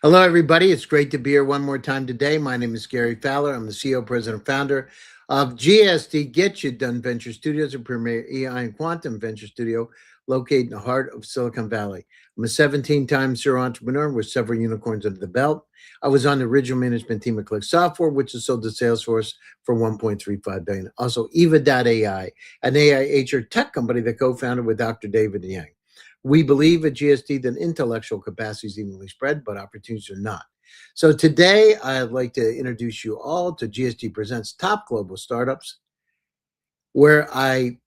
Hello, everybody. It's great to be here one more time today. My name is Gary Fowler. I'm the CEO, president, founder of GSD Get You Done Venture Studios, a premier AI and quantum venture studio located in the heart of Silicon Valley. I'm a 17-time serial entrepreneur with several unicorns under the belt. I was on the original management team at Qvinci Software, which is sold to Salesforce for $1.35 billion. Also, Eva.ai, an AI HR tech company that co-founded with Dr. David Yang. We believe at GST that intellectual capacity is evenly spread, but opportunities are not. So today, I'd like to introduce you all to GST Presents Top Global Startups, where I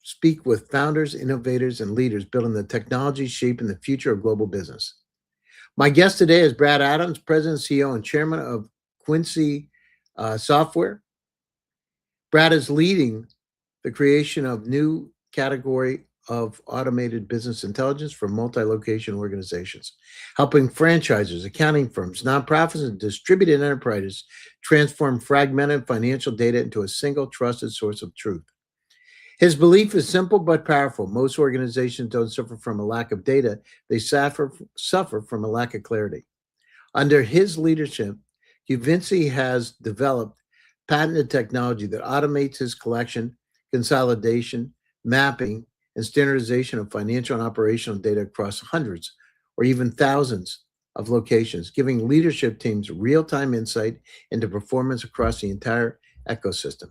speak with founders, innovators, and leaders building the technology shaping the future of global business. My guest today is Brad Adams, President, CEO, and Chairman of Qvinci Software. Brad is leading the creation of new category of automated business intelligence for multi-location organizations, helping franchisers, accounting firms, nonprofits, and distributed enterprises transform fragmented financial data into a single trusted source of truth. His belief is simple but powerful. Most organizations don't suffer from a lack of data, they suffer from a lack of clarity. Under his leadership, Qvinci has developed patented technology that automates his collection, consolidation, mapping, and standardization of financial and operational data across hundreds or even thousands of locations, giving leadership teams real-time insight into performance across the entire ecosystem.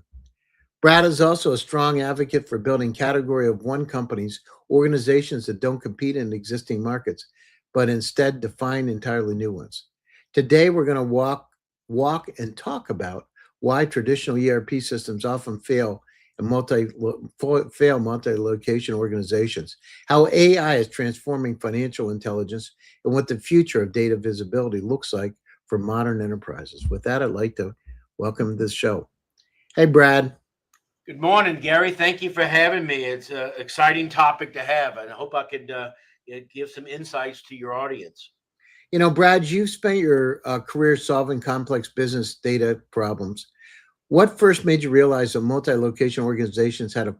Brad is also a strong advocate for building category of one companies, organizations that don't compete in existing markets, but instead define entirely new ones. Today, we're going to walk and talk about why traditional ERP systems often fail multi-location organizations, how AI is transforming financial intelligence, and what the future of data visibility looks like for modern enterprises. With that, I'd like to welcome this show. Hey, Brad. Good morning, Gary. Thank you for having me. It's an exciting topic to have, and I hope I could give some insights to your audience. You know, Brad, you've spent your career solving complex business data problems. What first made you realize that multi-location organizations had a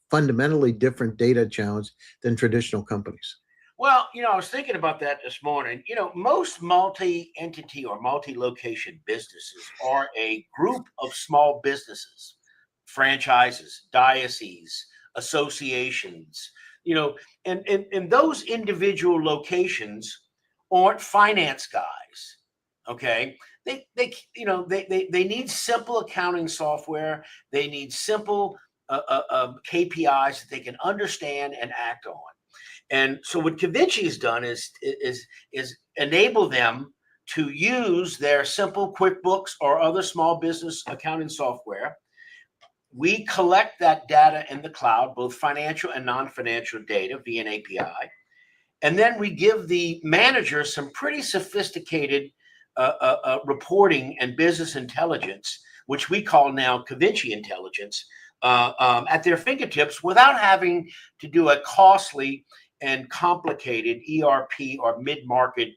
fundamentally different data challenge than traditional companies? Well, I was thinking about that this morning. Most multi-entity or multi-location businesses are a group of small businesses, franchises, dioceses, associations, and those individual locations aren't finance guys. Okay. They need simple accounting software. They need simple KPIs that they can understand and act on. And so what Qvinci has done is enable them to use their simple QuickBooks or other small business accounting software. We collect that data in the cloud, both financial and non-financial data via an API. And then we give the manager some pretty sophisticated reporting and business intelligence, which we call now Qvinci intelligence, at their fingertips without having to do a costly and complicated ERP or mid-market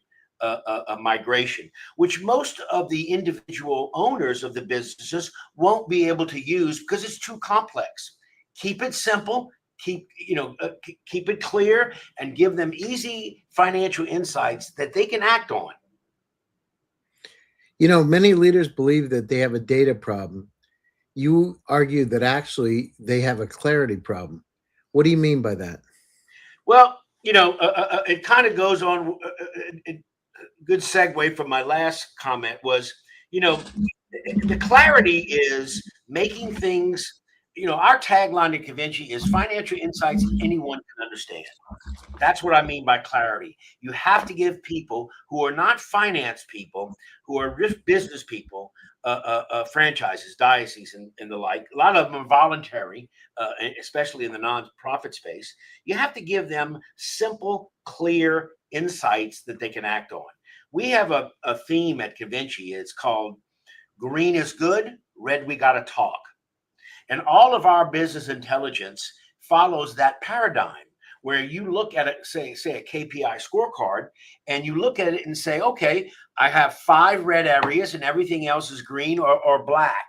migration, which most of the individual owners of the businesses won't be able to use because it's too complex. Keep it simple, keep it clear, and give them easy financial insights that they can act on. Many leaders believe that they have a data problem. You argue that actually they have a clarity problem. What do you mean by that? Well, it kind of goes on. A good segue from my last comment was, the clarity is making things. Our tagline at Qvinci is financial insights anyone can understand. That's what I mean by clarity. You have to give people who are not finance people, who are business people, franchises, dioceses, and the like. A lot of them are voluntary, especially in the nonprofit space. You have to give them simple, clear insights that they can act on. We have a theme at Qvinci. It's called Green is Good, Red We Gotta Talk. And all of our business intelligence follows that paradigm where you look at it, say a KPI scorecard, and you look at it and say, okay, I have 5 red areas and everything else is green or black.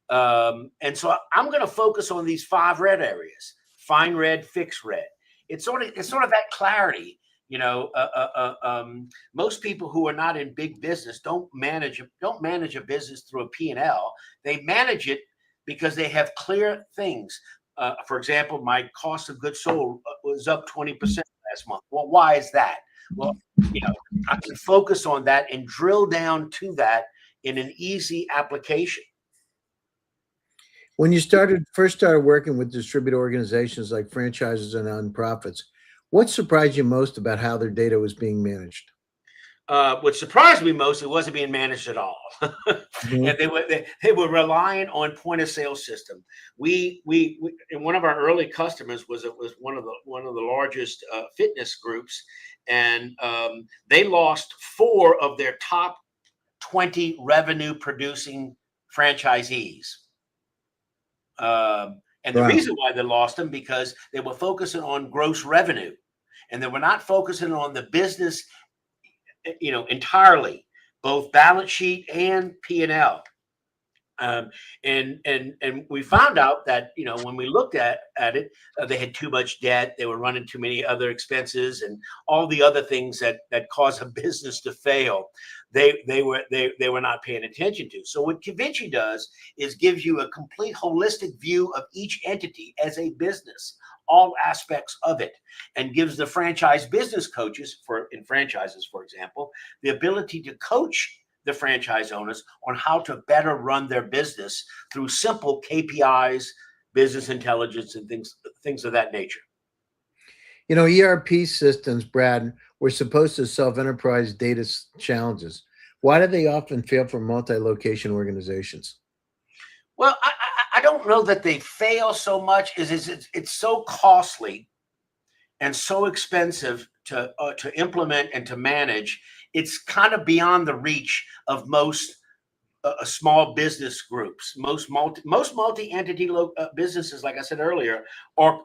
And so I'm going to focus on these 5 red areas: fine red, fixed red. It's sort of that clarity. Most people who are not in big business don't manage a business through a P&L. They manage it because they have clear things. For example, my cost of goods sold was up 20% last month. Well, why is that? Well, I can focus on that and drill down to that in an easy application. When you first started working with distributed organizations like franchises and nonprofits, what surprised you most about how their data was being managed? What surprised me most, it wasn't being managed at all, Mhm. and they were relying on point of sale system. We and one of our early customers was one of the largest fitness groups, and they lost 4 of their top 20 revenue producing franchisees. And the Wow. reason why they lost them because they were focusing on gross revenue, and they were not focusing on the business, entirely, both balance sheet and P&L. And we found out that when we looked at it, they had too much debt, they were running too many other expenses, and all the other things that cause a business to fail. They were not paying attention to. So what Qvinci does is gives you a complete holistic view of each entity as a business, all aspects of it, and gives the franchise business coaches in franchises, for example, the ability to coach the franchise owners on how to better run their business through simple KPIs, business intelligence, and things of that nature. ERP systems, Brad, were supposed to solve enterprise data challenges. Why do they often fail for multi-location organizations? Well, I don't know that they fail so much. It's so costly and so expensive to implement and to manage. It's kind of beyond the reach of most small business groups. Most multi-entity businesses, like I said earlier, are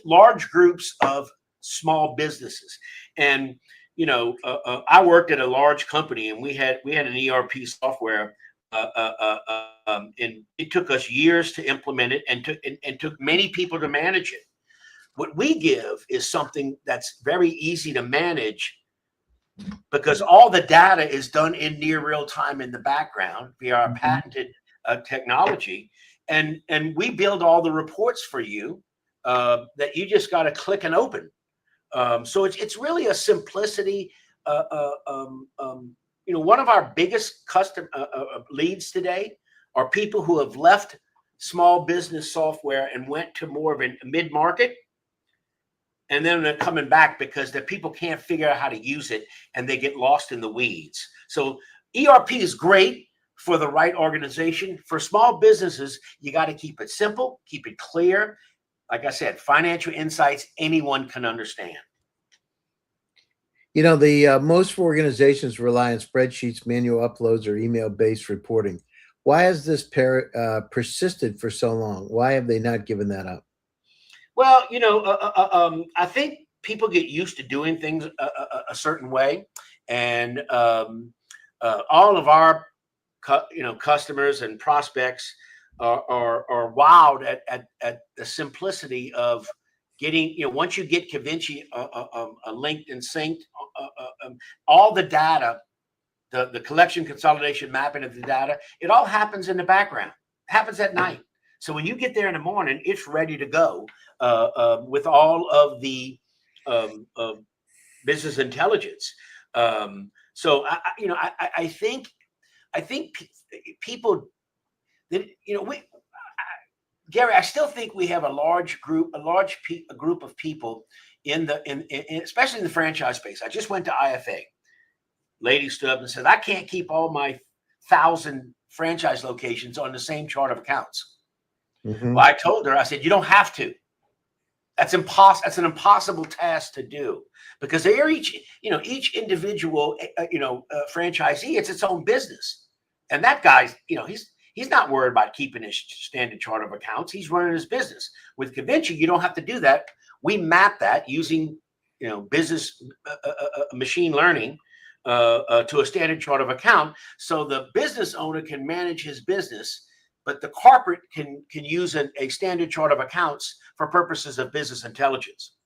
large groups of small businesses. And I worked at a large company, and we had an ERP software. And it took us years to implement it, and took many people to manage it. What we give is something that's very easy to manage, because all the data is done in near real time in the background via our Mhm. patented technology, and we build all the reports for you, that you just got to click and open. So it's really a simplicity. One of our biggest custom leads today are people who have left small business software and went to more of a mid market, and then they're coming back because the people can't figure out how to use it, and they get lost in the weeds. So ERP is great for the right organization. For small businesses, you got to keep it simple, keep it clear. Like I said, financial insights anyone can understand. The most organizations rely on spreadsheets, manual uploads, or email-based reporting. Why has this persisted for so long? Why have they not given that up? Well, I think people get used to doing things a certain way, and all of our customers and prospects are wowed at the simplicity of getting, once you get Qvinci linked and synced, all the data, the collection, consolidation, mapping of the data, it all happens in the background. It happens at night. So when you get there in the morning, it's ready to go, with all of the business intelligence. So I think people that Gary, I still think we have a large group of people in especially in the franchise space. I just went to IFA. Lady stood up and said, "I can't keep all my 1,000 franchise locations on the same chart of accounts." Well, Mhm. I told her, I said, "You don't have to. That's impossible. That's an impossible task to do, because they are each individual, franchisee. It's its own business, and that guy's, he's not worried about keeping his standard chart of accounts. He's running his business. With Qvinci, you don't have to do that. We map that using, business machine learning, to a standard chart of account, so the business owner can manage his business, but the corporate can use a standard chart of accounts for purposes of business intelligence."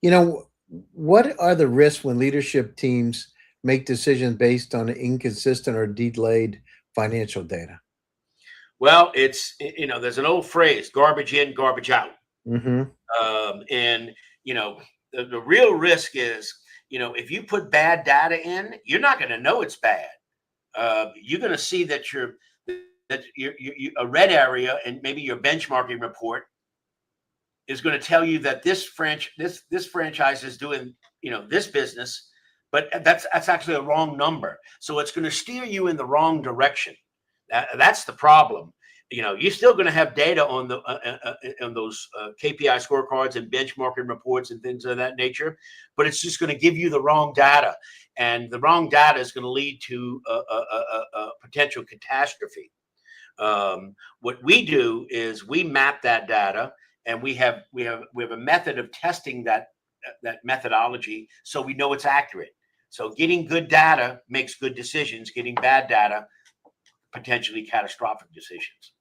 You know, what are the risks when leadership teams make decisions based on inconsistent or delayed financial data? Well, there's an old phrase: garbage in, garbage out. Hmm. And the real risk is, if you put bad data in, you're not going to know it's bad. You're going to see that a red area, and maybe your benchmarking report is going to tell you that this franchise is doing this business, but that's actually a wrong number. So it's going to steer you in the wrong direction. That's the problem. You're still going to have data on those KPI scorecards and benchmarking reports and things of that nature, but it's just going to give you the wrong data, and the wrong data is going to lead to a potential catastrophe. What we do is we map that data, and we have a method of testing that methodology, so we know it's accurate. So getting good data makes good decisions. Getting bad data, potentially catastrophic decisions.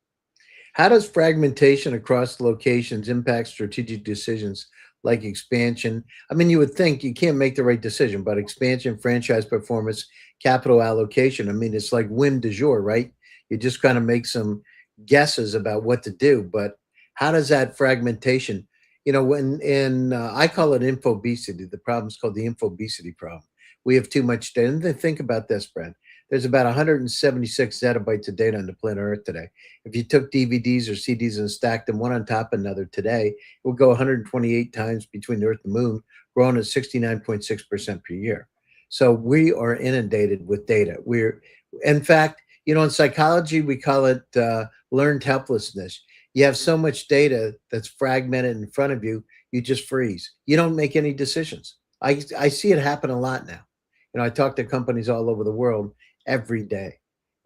How does fragmentation across locations impact strategic decisions like expansion? I mean, you would think you can't make the right decision, but expansion, franchise performance, capital allocation, I mean, it's like whim du jour, right? You just kind of make some guesses about what to do. But how does that fragmentation, I call it infobesity. The problem is called the infobesity problem. We have too much data. And then think about this, Brent. There's about 176 zettabytes of data on the planet Earth today. If you took DVDs or CDs and stacked them one on top of another today, it would go 128 times between the Earth and the Moon, growing at 69.6% per year. So we are inundated with data. In fact, in psychology, we call it learned helplessness. You have so much data that's fragmented in front of you, you just freeze. You don't make any decisions. I see it happen a lot now. I talk to companies all over the world every day,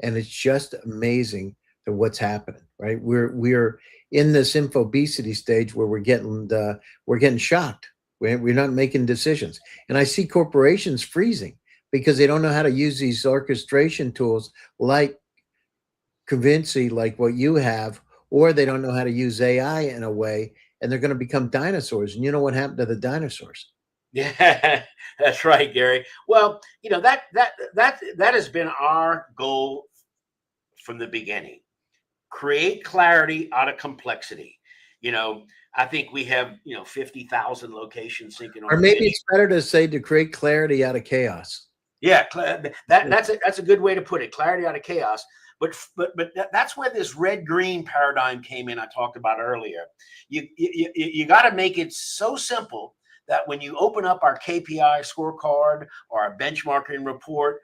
and it's just amazing to what's happening. Right, we're in this infobesity stage where we're getting shocked. We're not making decisions, and I see corporations freezing because they don't know how to use these orchestration tools like Qvinci, like what you have, or they don't know how to use AI in a way, and they're going to become dinosaurs. And you know what happened to the dinosaurs? Yeah, that's right, Gary. Well, that has been our goal from the beginning. Create clarity out of complexity. You know, I think we have 50,000 locations syncing Or on maybe Qvinci. it's better to say to create clarity out of chaos. Yeah, that's a good way to put it. Clarity out of chaos. But that's where this red green paradigm came in. I talked about earlier. You got to make it so simple that when you open up our KPI scorecard or our benchmarking report,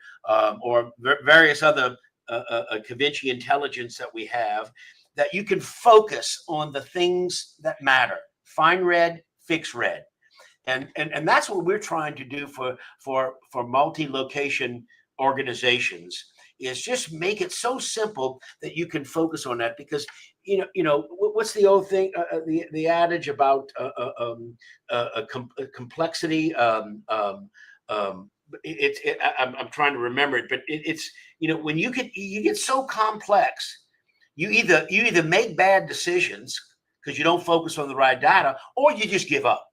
or various other Qvinci intelligence that we have, that you can focus on the things that matter. Find red, fix red. And that's what we're trying to do for multi-location organizations, is just make it so simple that you can focus on that. Because what's the old thing, the adage about complexity. I'm trying to remember it, but it's when you get so complex, you either make bad decisions because you don't focus on the right data, or you just give up.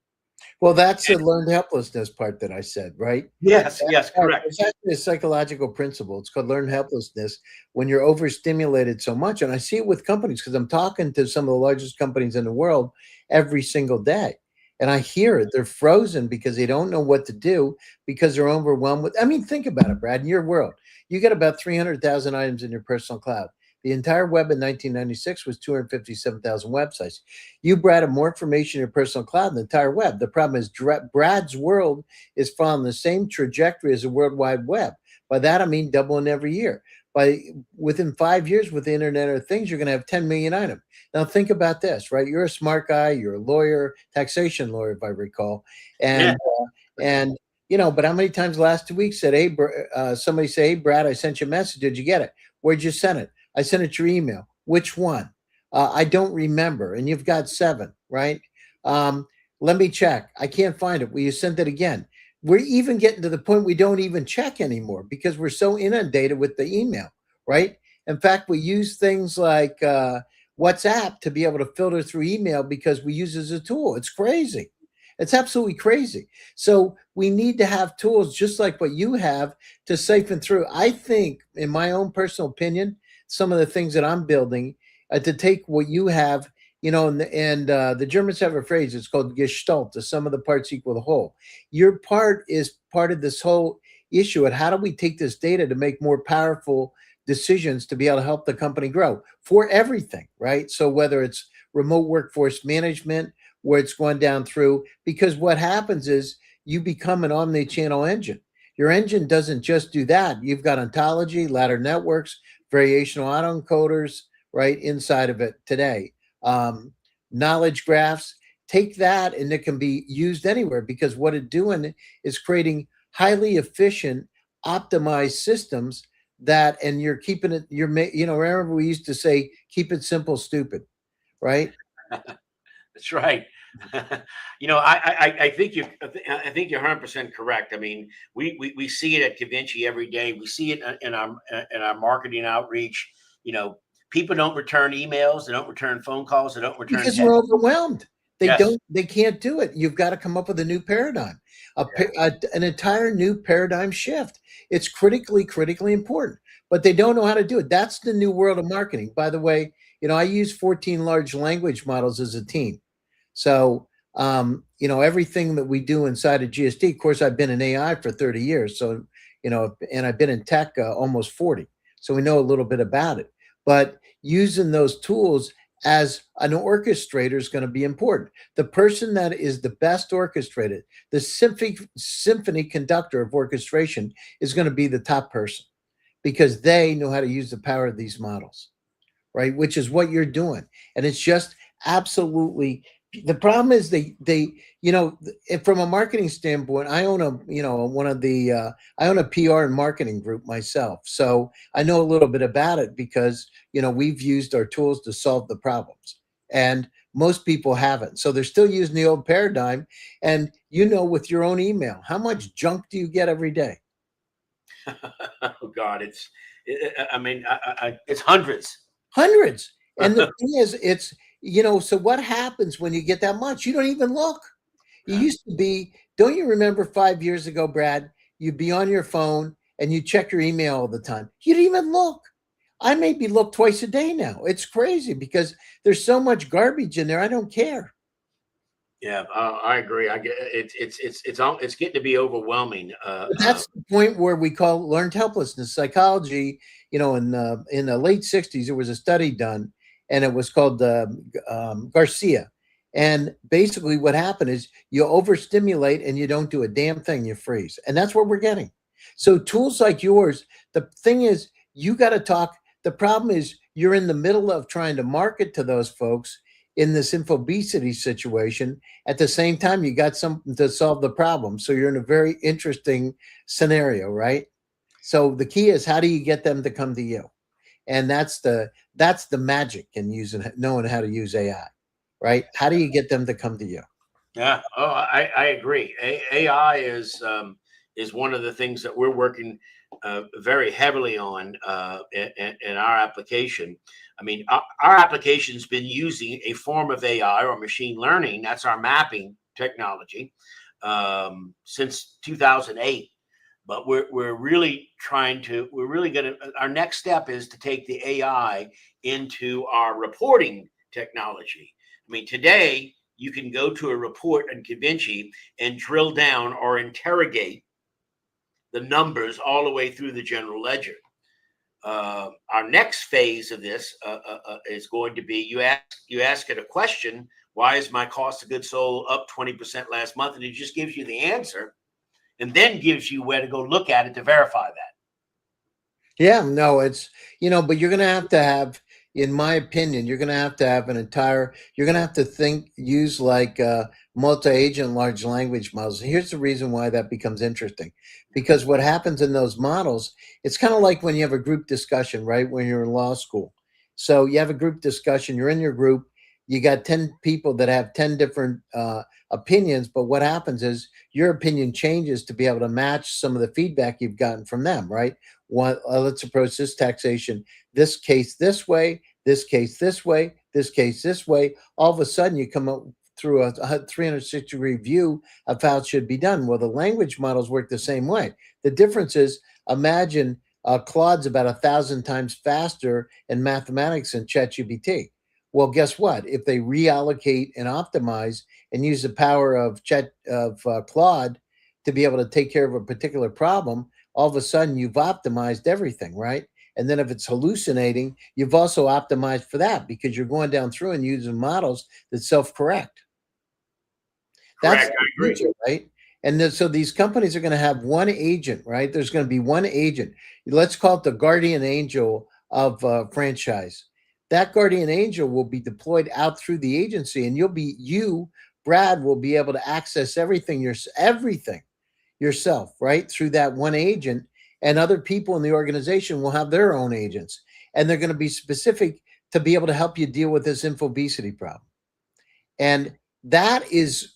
Well, that's the learned helplessness part that I said, right? Yes, That yes, part correct. is actually a psychological principle. It's called learned helplessness when you're overstimulated so much. And I see it with companies because I'm talking to some of the largest companies in the world every single day. And I hear it. They're frozen because they don't know what to do because they're overwhelmed with. I mean, think about it, Brad. In your world, you got about 300,000 items in your personal cloud. The entire web in 1996 was 257,000 websites. You, Brad, have more information in your personal cloud than the entire web. The problem is Brad's world is following the same trajectory as the World Wide Web. By that, I mean doubling every year. Within 5 years with the Internet of Things, you're going to have 10 million items. Now, think about this, right? You're a smart guy. You're a lawyer, taxation lawyer, if I recall. And, Yeah. but how many times the last 2 weeks said, hey, somebody say, hey, Brad, I sent you a message. Did you get it? Where'd you send it? I sent it your email. Which one? I don't remember. And you've got 7, right? Let me check. I can't find it. Will you send it again? We're even getting to the point we don't even check anymore because we're so inundated with the email, right? In fact, we use things like WhatsApp to be able to filter through email because we use it as a tool. It's crazy. It's absolutely crazy. So we need to have tools just like what you have to siphon through. I think, in my own personal opinion, some of the things that I'm building to take what you have, the Germans have a phrase. It's called Gestalt. The sum of the parts equal the whole. Your part is part of this whole issue. And how do we take this data to make more powerful decisions to be able to help the company grow for everything, right? So whether it's remote workforce management, where it's going down through, because what happens is you become an omni-channel engine. Your engine doesn't just do that. You've got ontology, ladder networks, variational autoencoders, right, inside of it today. Knowledge graphs, take that and it can be used anywhere, because what it's doing is creating highly efficient, optimized systems that, and you're keeping it, remember we used to say, keep it simple, stupid, right? That's right. I think you're 100% correct. I mean, we see it at Qvinci every day. We see it in our marketing outreach. People don't return emails, they don't return phone calls, they don't return Because text. we're overwhelmed. Yes. They can't do it. You've got to come up with a new paradigm, an entire new paradigm shift. It's critically important, but they don't know how to do it. That's the new world of marketing. By the way, I use 14 large language models as a team. So, everything that we do inside of GSD, of course, I've been in AI for 30 years. So, and I've been in tech almost 40. So we know a little bit about it. But using those tools as an orchestrator is going to be important. The person that is the best orchestrated, the symphony conductor of orchestration, is going to be the top person, because they know how to use the power of these models, right? Which is what you're doing. And it's just absolutely, the problem is from a marketing standpoint, I own I own a PR and marketing group myself. So I know a little bit about it because, we've used our tools to solve the problems, and most people haven't. So they're still using the old paradigm. And, with your own email, how much junk do you get every day? Oh God, it's hundreds. Hundreds. And the thing is, so what happens when you get that much? You don't even look. You used to be, don't you remember 5 years ago, Brad? You'd be on your phone and you check your email all the time. You didn't even look. I maybe look twice a day now. It's crazy because there's so much garbage in there. I don't care. Yeah, I agree. I get it's getting to be overwhelming. But that's the point where we call learned helplessness. Psychology, in the late 60s, there was a study done, and it was called Garcia. And basically what happened is you overstimulate and you don't do a damn thing, you freeze. And that's what we're getting. So tools like yours, the thing is, you got to talk. The problem is you're in the middle of trying to market to those folks in this infobesity situation. At the same time, you got something to solve the problem. So you're in a very interesting scenario, right? So the key is, how do you get them to come to you? And that's the magic in knowing how to use AI, right? How do you get them to come to you? Yeah. Oh, I agree. AI is one of the things that we're working very heavily on in our application. I mean, our application's been using a form of AI or machine learning. That's our mapping technology since 2008. But we're really our next step is to take the AI into our reporting technology. I mean, today you can go to a report in Qvinci and drill down or interrogate the numbers all the way through the general ledger. Our next phase of this is going to be, you ask it a question: why is my cost of goods sold up 20% last month? And it just gives you the answer, and then gives you where to go look at it to verify that. Yeah, no, it's, but you're going to have, in my opinion, you're going to have you're going to have to use like multi-agent large language models. And here's the reason why that becomes interesting, because what happens in those models, it's kind of like when you have a group discussion, right? When you're in law school. So you have a group discussion, you're in your group, you got 10 people that have 10 different opinions, but what happens is your opinion changes to be able to match some of the feedback you've gotten from them, right? Let's approach this taxation, this case this way, this case this way, this case this way. All of a sudden you come up through a 360-degree view of how it should be done. Well, the language models work the same way. The difference is, imagine Claude's about 1,000 times faster in mathematics than ChatGPT. Well, guess what? If they reallocate and optimize and use the power of Claude to be able to take care of a particular problem, all of a sudden you've optimized everything, right? And then if it's hallucinating, you've also optimized for that because you're going down through and using models that self-correct. That's Correct. I the agree. future, right? And then, so these companies are going to have one agent, right? There's going to be one agent. Let's call it the guardian angel of franchise. That guardian angel will be deployed out through the agency, and Brad, will be able to access everything yourself, right? Through that one agent, and other people in the organization will have their own agents, and they're going to be specific to be able to help you deal with this infobesity problem. And that is,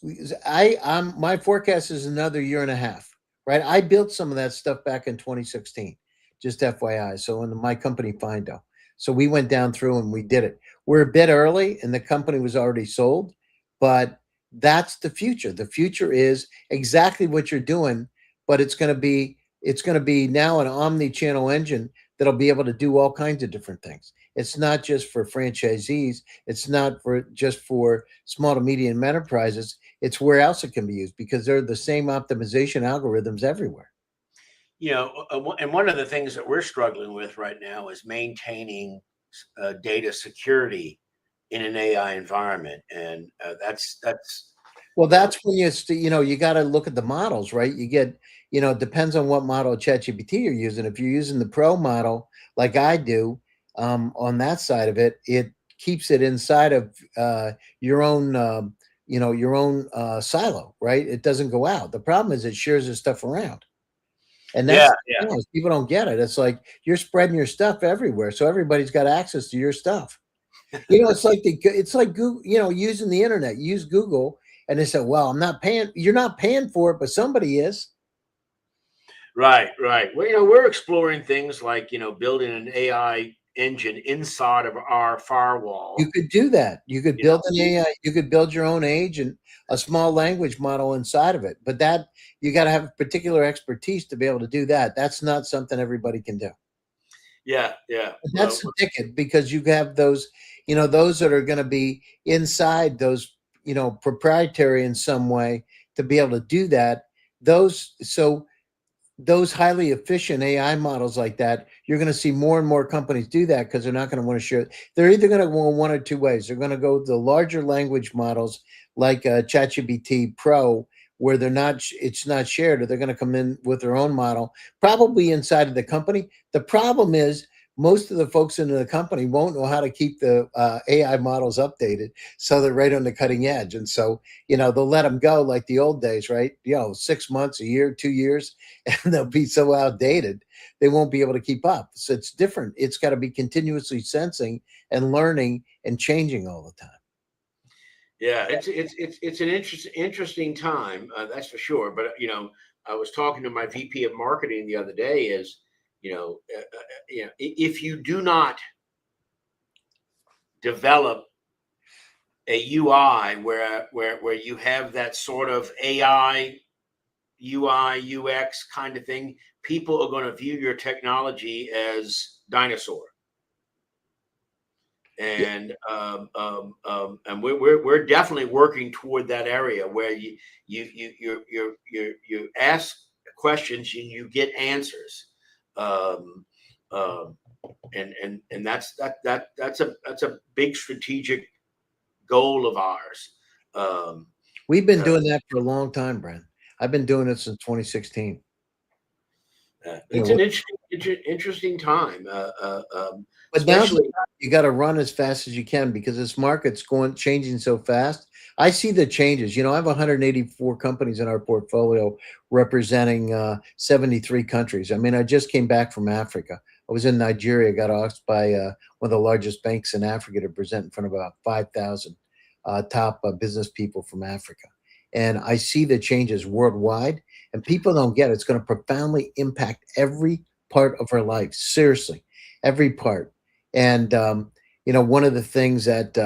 my forecast is another year and a half, right? I built some of that stuff back in 2016, just FYI. So in my company Findo, so we went down through and we did it. We're a bit early, and the company was already sold, but that's the future. The future is exactly what you're doing, but it's going to be now an omni-channel engine that'll be able to do all kinds of different things. It's not just for franchisees. It's not just for small to medium enterprises. It's where else it can be used because they're the same optimization algorithms everywhere. And one of the things that we're struggling with right now is maintaining data security in an AI environment, and that's Well, that's when you got to look at the models, right? It depends on what model of ChatGPT you're using. If you're using the Pro model, like I do, on that side of it, it keeps it inside of your own, silo, right? It doesn't go out. The problem is it shares this stuff around, and that's people don't get it. It's like you're spreading your stuff everywhere, so everybody's got access to your stuff. It's like Google, using the internet. You use Google, and they say, "Well, I'm not paying." You're not paying for it, but somebody is. Right. Well, we're exploring things like building an AI engine inside of our firewall. You could do that. You could build an AI. You could build your own agent, a small language model inside of it. But that you got to have particular expertise to be able to do that. That's not something everybody can do. Yeah. That's the ticket because you have those that are going to be inside those, proprietary in some way to be able to do that. Those highly efficient AI models like that, you're going to see more and more companies do that because they're not going to want to share. They're either going to go one or two ways. They're going to go the larger language models like ChatGPT Pro, where it's not shared, or they're going to come in with their own model, probably inside of the company. The problem is most of the folks in the company won't know how to keep the AI models updated, so they're right on the cutting edge. And so, they'll let them go like the old days, right? 6 months, a year, 2 years, and they'll be so outdated, they won't be able to keep up. So it's different. It's got to be continuously sensing and learning and changing all the time. Yeah, it's an interesting time, that's for sure. But I was talking to my VP of marketing the other day. If you do not develop a UI where you have that sort of AI UI UX kind of thing, people are going to view your technology as dinosaur. And we're definitely working toward that area where you ask questions and you get answers, and that's a big strategic goal of ours. We've been doing that for a long time, Brent. I've been doing it since 2016. It's an interesting time, but especially now you got to run as fast as you can because this market's changing so fast. I see the changes. I have 184 companies in our portfolio representing 73 countries. I mean, I just came back from Africa. I was in Nigeria, got asked by one of the largest banks in Africa to present in front of about 5,000 top business people from Africa. And I see the changes worldwide, and people don't get it. It's going to profoundly impact every part of our life. Seriously, every part. And, one of the things that,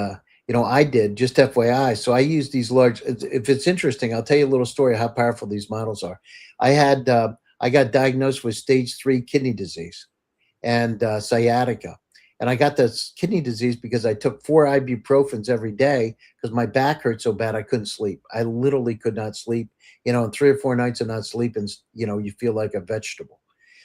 I did, just FYI. So I use these large, if it's interesting, I'll tell you a little story of how powerful these models are. I got diagnosed with stage 3 kidney disease and sciatica. And I got this kidney disease because I took 4 ibuprofens every day because my back hurt so bad I couldn't sleep. I literally could not sleep, and 3 or 4 nights of not sleeping, you feel like a vegetable.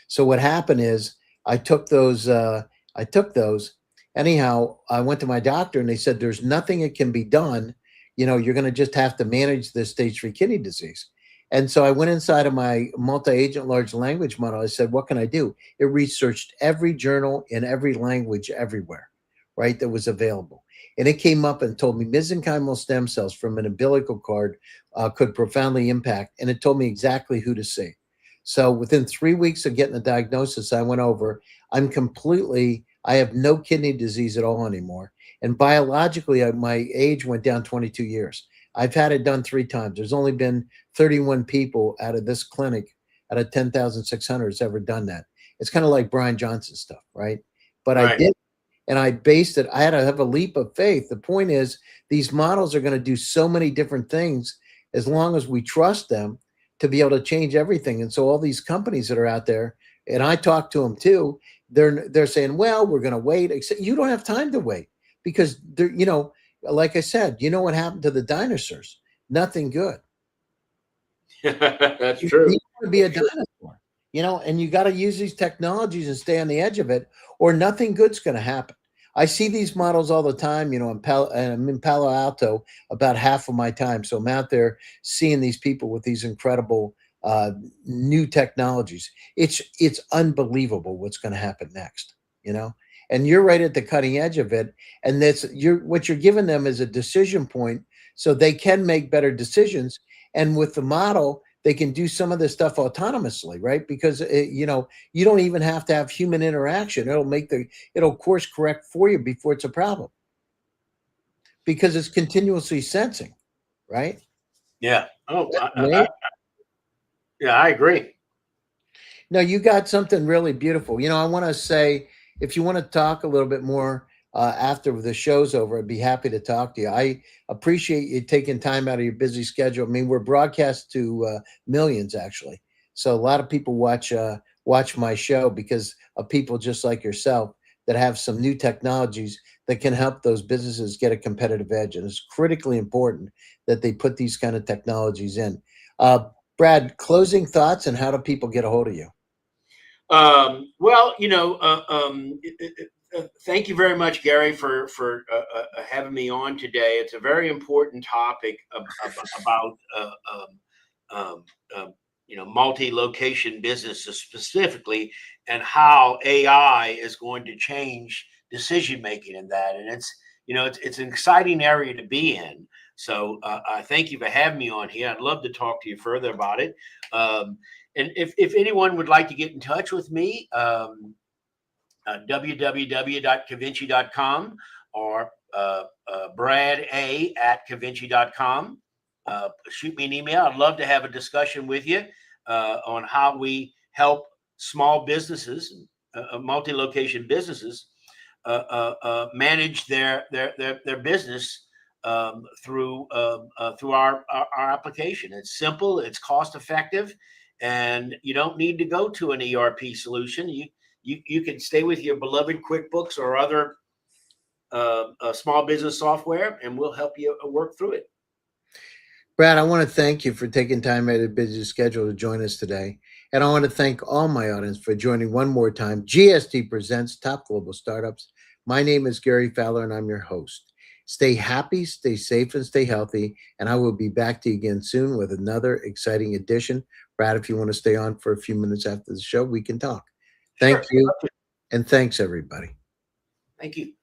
So what happened is I took those, I took those. Anyhow, I went to my doctor and they said, there's nothing that can be done. You're going to just have to manage this stage 3 kidney disease. And so I went inside of my multi-agent large language model. I said, what can I do? It researched every journal in every language everywhere, right, that was available. And it came up and told me mesenchymal stem cells from an umbilical cord could profoundly impact. And it told me exactly who to see. So within 3 weeks of getting the diagnosis, I went over. I have no kidney disease at all anymore. And biologically, my age went down 22 years. I've had it done 3 times. There's only been 31 people out of this clinic out of 10,600 has ever done that. It's kind of like Brian Johnson stuff, right? But I did, and I based it. I had to have a leap of faith. The point is, these models are going to do so many different things as long as we trust them to be able to change everything. And so all these companies that are out there, and I talk to them too, they're saying, well, we're going to wait. Except you don't have time to wait because like I said, what happened to the dinosaurs? Nothing good. That's You true. want to be a dinosaur, and you got to use these technologies and stay on the edge of it, or nothing good's going to happen. I see these models all the time, and I'm in Palo Alto about half of my time. So I'm out there seeing these people with these incredible new technologies. It's unbelievable what's going to happen next, and you're right at the cutting edge of it. And what you're giving them is a decision point so they can make better decisions. And with the model, they can do some of this stuff autonomously, right? Because you don't even have to have human interaction. It'll course correct for you before it's a problem because it's continuously sensing, right? Yeah. Oh, I agree. No, you got something really beautiful. I want to say, if you want to talk a little bit more after the show's over, I'd be happy to talk to you. I appreciate you taking time out of your busy schedule. I mean, we're broadcast to millions, actually. So a lot of people watch my show because of people just like yourself that have some new technologies that can help those businesses get a competitive edge. And it's critically important that they put these kind of technologies in. Brad, closing thoughts, and how do people get a hold of you? Well, thank you very much, Gary, for having me on today. It's a very important topic about multi-location businesses specifically, and how AI is going to change decision making in that. And it's an exciting area to be in. So I thank you for having me on here. I'd love to talk to you further about it. And if anyone would like to get in touch with me, www.qvinci.com or brad@qvinci.com. Shoot me an email. I'd love to have a discussion with you on how we help small businesses, multi-location businesses, manage their business through our application. It's simple, it's cost effective, and you don't need to go to an ERP solution. You can stay with your beloved QuickBooks or other small business software, and we'll help you work through it. Brad, I want to thank you for taking time out of your busy schedule to join us today. And I want to thank all my audience for joining one more time. GSD presents Top Global Startups. My name is Gary Fowler, and I'm your host. Stay happy, stay safe, and stay healthy. And I will be back to you again soon with another exciting edition. Brad, if you want to stay on for a few minutes after the show, we can talk. Thank you. And thanks, everybody. Thank you.